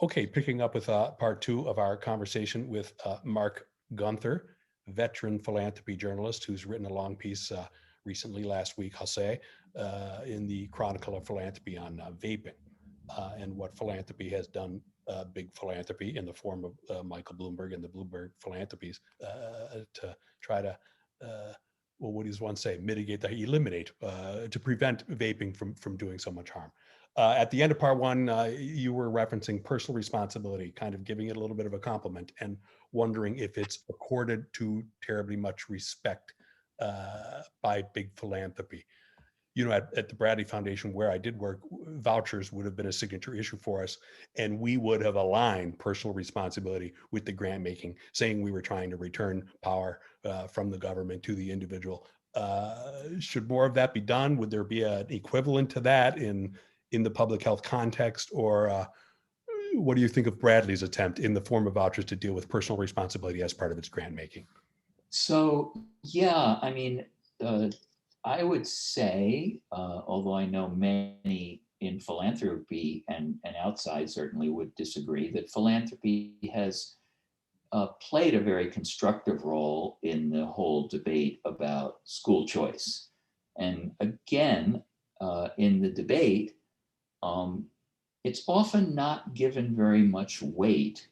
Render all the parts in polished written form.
Okay, picking up with part two of our conversation with Marc Gunther, veteran philanthropy journalist who's written a long piece recently, last week, I'll say, in the Chronicle of Philanthropy on vaping and what philanthropy has done, big philanthropy in the form of Michael Bloomberg and the Bloomberg philanthropies to try to, well, what does one say, mitigate, eliminate, to prevent vaping from doing so much harm. At the end of part one, you were referencing personal responsibility, kind of giving it a little bit of a compliment and wondering if it's accorded too terribly much respect by big philanthropy. You know, at the Bradley Foundation, where I did work, vouchers would have been a signature issue for us. And we would have aligned personal responsibility with the grant making, saying we were trying to return power from the government to the individual. Should more of that be done? Would there be an equivalent to that in the public health context? Or what do you think of Bradley's attempt in the form of vouchers to deal with personal responsibility as part of its grant making? So, yeah, I mean, I would say, although I know many in philanthropy and outside certainly would disagree, that philanthropy has played a very constructive role in the whole debate about school choice. And again, in the debate, um, it's often not given very much weight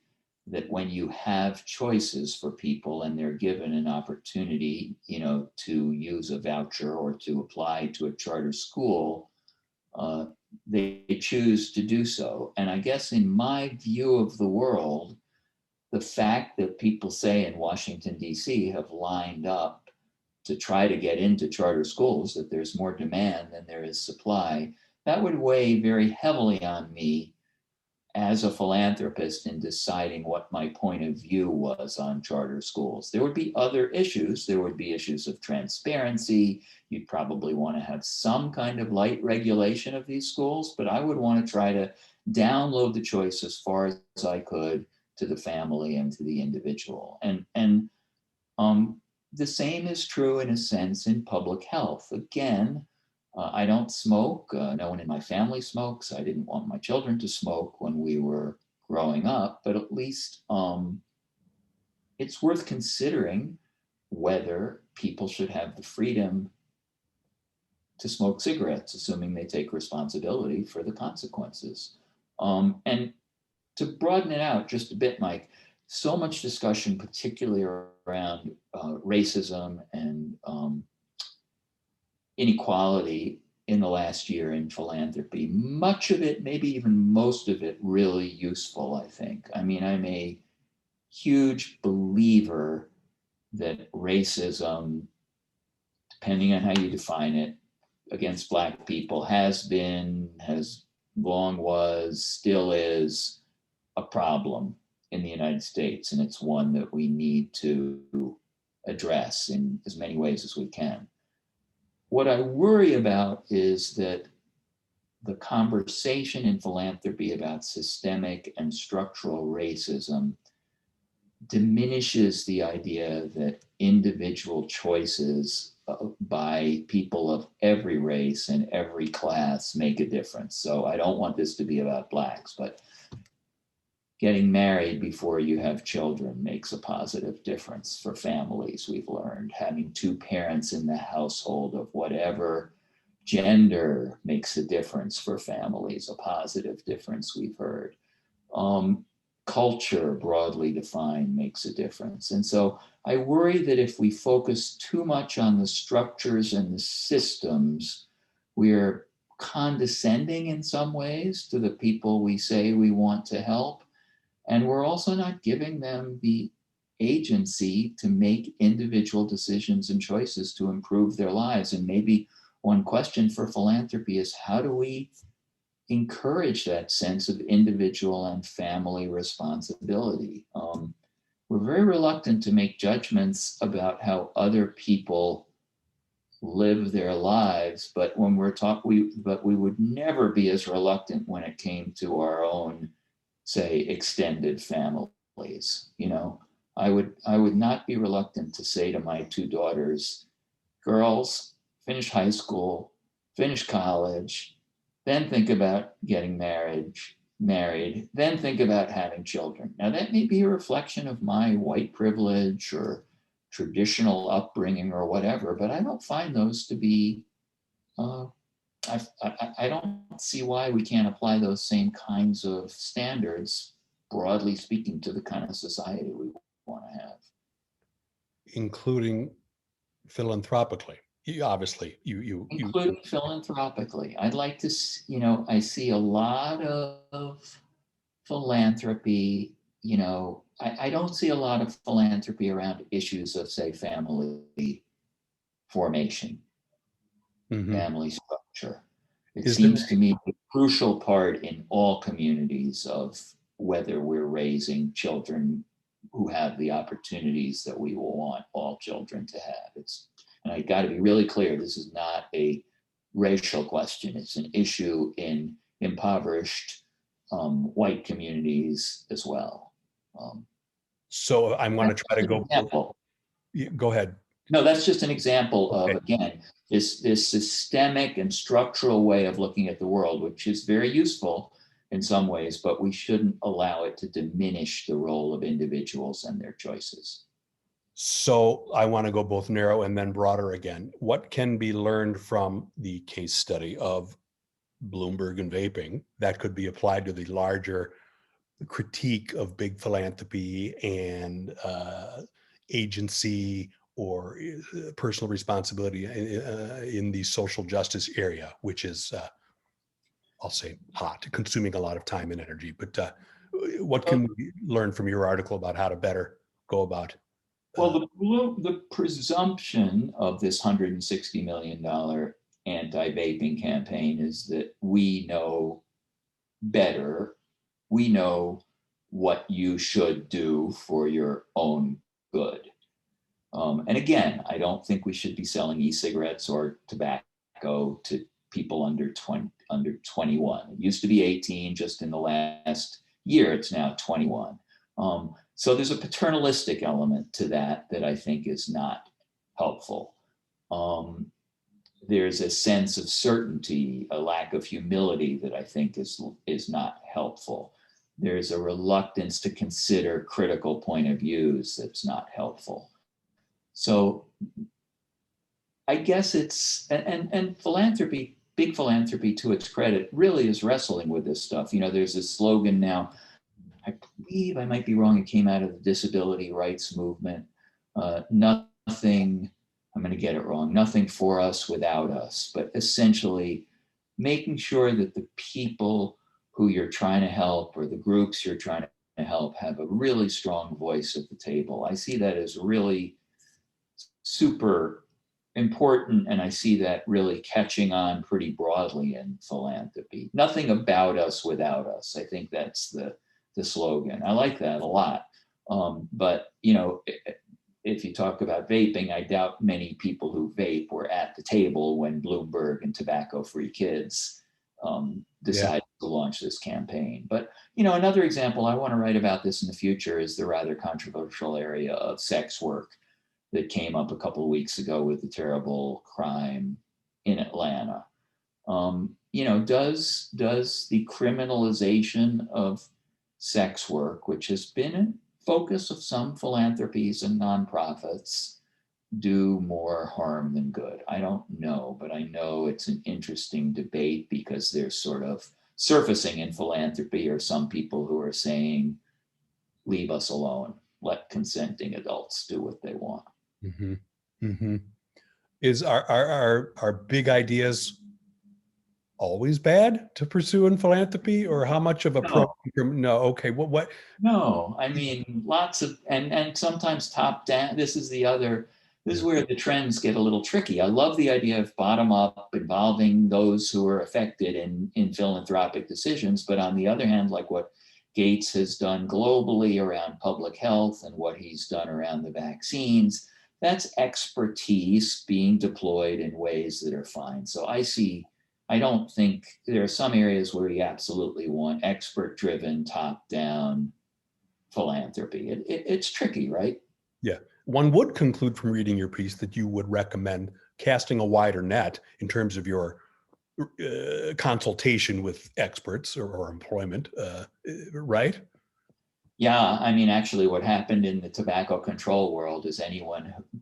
that when you have choices for people and they're given an opportunity, to use a voucher or to apply to a charter school, uh, they choose to do so. And I guess in my view of the world, the fact that people say in Washington, D.C. have lined up to try to get into charter schools, that there's more demand than there is supply, that would weigh very heavily on me as a philanthropist in deciding what my point of view was on charter schools. There would be other issues. There would be issues of transparency. You'd probably want to have some kind of light regulation of these schools, but I would want to try to download the choice as far as I could to the family and to the individual. And the same is true in a sense in public health. Again, I don't smoke. No one in my family smokes. I didn't want my children to smoke when we were growing up, but at least it's worth considering whether people should have the freedom to smoke cigarettes, assuming they take responsibility for the consequences. And to broaden it out just a bit, Mike, so much discussion, particularly around racism and inequality in the last year in philanthropy. Much of it, maybe even most of it, really useful, I think. I mean, I'm a huge believer that racism, depending on how you define it, against Black people has been, has long was, still is a problem in the United States. And it's one that we need to address in as many ways as we can. What I worry about is that the conversation in philanthropy about systemic and structural racism diminishes the idea that individual choices by people of every race and every class make a difference. So I don't want this to be about Blacks, but getting married before you have children makes a positive difference for families, we've learned. Having two parents in the household of whatever gender makes a difference for families, a positive difference, we've heard. Culture, broadly defined, makes a difference. And so I worry that if we focus too much on the structures and the systems, we're condescending in some ways to the people we say we want to help. And we're also not giving them the agency to make individual decisions and choices to improve their lives. And maybe one question for philanthropy is, how do we encourage that sense of individual and family responsibility? We're very reluctant to make judgments about how other people live their lives, but when we would never be as reluctant when it came to our own, say, extended families. I would not be reluctant to say to my two daughters, girls, finish high school, finish college, then think about getting married, married, then think about having children. Now, that may be a reflection of my white privilege or traditional upbringing or whatever, but I don't find those to be, I don't see why we can't apply those same kinds of standards, broadly speaking, to the kind of society we want to have. including philanthropically. Obviously, Including philanthropically. I'd like to, I see a lot of philanthropy, I don't see a lot of philanthropy around issues of, say, family formation, family structure. It Is there, seems to me a crucial part in all communities of whether we're raising children who have the opportunities that we will want all children to have. And I got to be really clear, this is not a racial question. It's an issue in impoverished white communities as well. so I'm going to try to go. Example. Go ahead. No, that's just an example of, again, this systemic and structural way of looking at the world, which is very useful in some ways, but we shouldn't allow it to diminish the role of individuals and their choices. So I want to go both narrow and then broader again. What can be learned from the case study of Bloomberg and vaping that could be applied to the larger critique of big philanthropy and agency or personal responsibility in the social justice area, which is, I'll say, hot, consuming a lot of time and energy. But what can we learn from your article about how to better go about? Well, the presumption of this $160 million anti-vaping campaign is that we know better. We know what you should do for your own good. And again, I don't think we should be selling e-cigarettes or tobacco to people under 21. It used to be 18 just in the last year. It's now 21. So there's a paternalistic element to that I think is not helpful. There's a sense of certainty, a lack of humility that I think is not helpful. There's a reluctance to consider critical point of views that's not helpful. So I guess it's, and philanthropy, big philanthropy to its credit, really is wrestling with this stuff. There's this slogan now, I believe, I might be wrong, it came out of the disability rights movement. Nothing, I'm going to get it wrong, nothing for us without us, but essentially making sure that the people who you're trying to help or the groups you're trying to help have a really strong voice at the table. I see that as really super important, and I see that really catching on pretty broadly in philanthropy. Nothing about us without us. I think that's the slogan. I like that a lot. But if you talk about vaping, I doubt many people who vape were at the table when Bloomberg and tobacco-free kids decided to launch this campaign. But another example, I want to write about this in the future, is the rather controversial area of sex work that came up a couple of weeks ago with the terrible crime in Atlanta. Does the criminalization of sex work, which has been a focus of some philanthropies and nonprofits, do more harm than good? I don't know, but I know it's an interesting debate because there's sort of surfacing in philanthropy are some people who are saying, leave us alone, let consenting adults do what they want. Mm-hmm. Mm-hmm. Is our big ideas always bad to pursue in philanthropy, or how much of a no? Okay, what? No, I mean, lots of, and sometimes top down. This is where the trends get a little tricky. I love the idea of bottom up, involving those who are affected in philanthropic decisions. But on the other hand, like what Gates has done globally around public health and what he's done around the vaccines, that's expertise being deployed in ways that are fine. So I don't think there are some areas where you absolutely want expert-driven, top-down philanthropy. It's tricky, right? Yeah. One would conclude from reading your piece that you would recommend casting a wider net in terms of your consultation with experts or employment, right? Yeah, I mean, actually, what happened in the tobacco control world is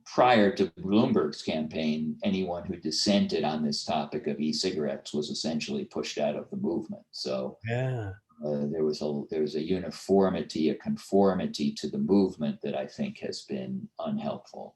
prior to Bloomberg's campaign, anyone who dissented on this topic of e-cigarettes was essentially pushed out of the movement. So Yeah. there was a uniformity, a conformity to the movement that I think has been unhelpful.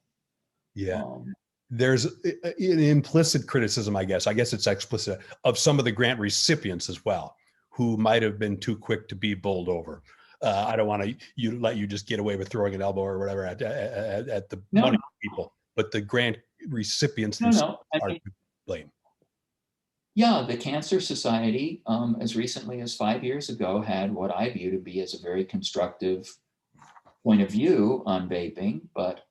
Yeah. Um, There's an implicit criticism, I guess it's explicit, of some of the grant recipients as well, who might have been too quick to be bowled over. I don't want to let you just get away with throwing an elbow or whatever at the no, money no, people, but the grant recipients no, themselves no. I are mean, to blame. yeah, the Cancer Society, as recently as 5 years ago, had what I view to be as a very constructive point of view on vaping, but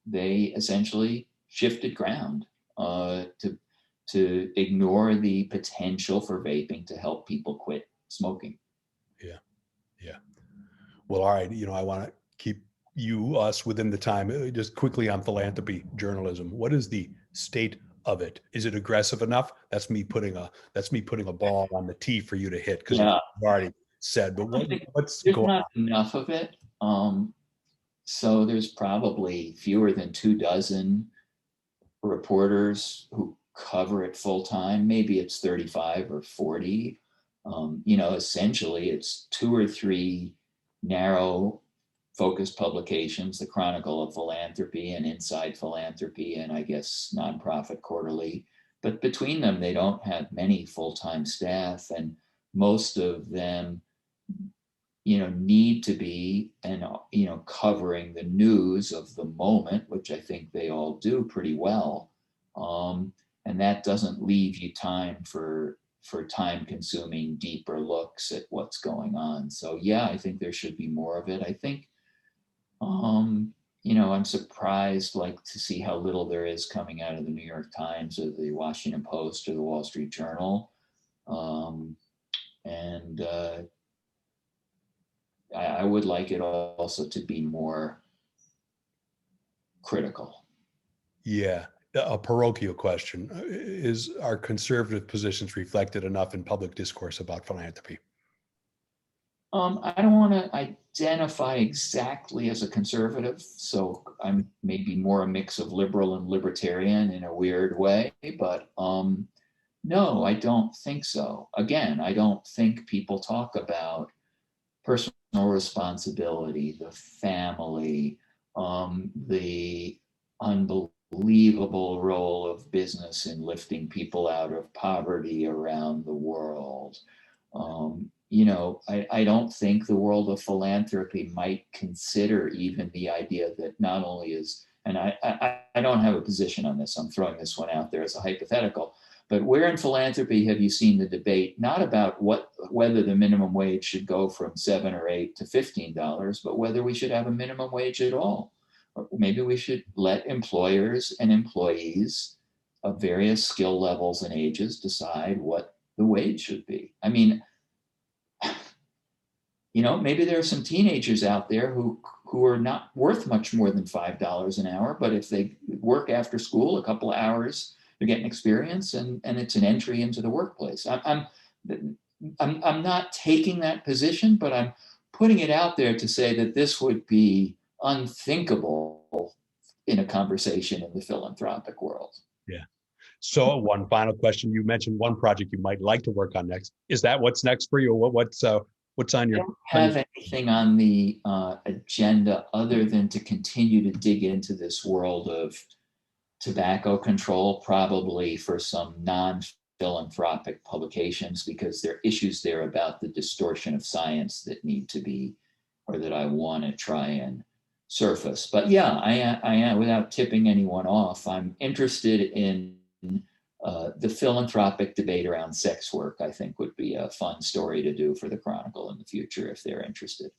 they essentially shifted ground to ignore the potential for vaping to help people quit smoking. Yeah, yeah. Well, all right. I want to keep us within the time. Just quickly on philanthropy journalism. What is the state of it? Is it aggressive enough? That's me putting a ball on the tee for you to hit because you've Yeah, already said. But what's there's going not on? enough of it. So there's probably fewer than 2 dozen reporters who cover it full time. Maybe it's 35 or 40. Essentially, it's 2 or 3 narrow focused publications, the Chronicle of Philanthropy and Inside Philanthropy, and I guess Nonprofit Quarterly. But between them, they don't have many full-time staff, and most of them, need to be and covering the news of the moment, which I think they all do pretty well. And that doesn't leave you time for time consuming deeper looks at what's going on. So yeah, I think there should be more of it. I think I'm surprised like to see how little there is coming out of the New York Times or the Washington Post or the Wall Street Journal. And I would like it also to be more critical. Yeah, a parochial question: Is our conservative positions reflected enough in public discourse about philanthropy? I don't want to identify exactly as a conservative, so I'm maybe more a mix of liberal and libertarian in a weird way, but no, I don't think so. Again, I don't think people talk about personal responsibility, the family, the unbelievable role of business in lifting people out of poverty around the world. I don't think the world of philanthropy might consider even the idea that not only is, and I don't have a position on this, I'm throwing this one out there as a hypothetical, but where in philanthropy have you seen the debate not about whether the minimum wage should go from $7 or $8 to $15, but whether we should have a minimum wage at all? Or maybe we should let employers and employees of various skill levels and ages decide what the wage should be. I mean, maybe there are some teenagers out there who are not worth much more than $5 an hour, but if they work after school a couple of hours, they're getting experience and it's an entry into the workplace. I'm not taking that position, but I'm putting it out there to say that this would be unthinkable in a conversation in the philanthropic world. Yeah. So one final question: You mentioned one project you might like to work on next. Is that what's next for you? What's on I your? don't have anything on the agenda other than to continue to dig into this world of tobacco control, probably for some non-philanthropic publications, because there are issues there about the distortion of science that need to be, or that I want to try and surface. But yeah, I am, without tipping anyone off, I'm interested in the philanthropic debate around sex work. I think would be a fun story to do for the Chronicle in the future if they're interested.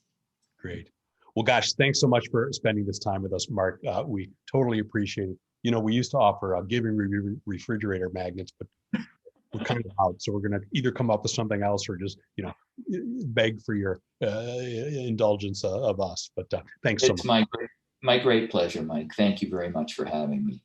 Great. Well, gosh, thanks so much for spending this time with us, Mark. We totally appreciate it. We used to offer giving refrigerator magnets, but we're kind of out. So we're going to either come up with something else or just, beg for your indulgence of us. But thanks so It's much. my great pleasure, Mike. Thank you very much for having me.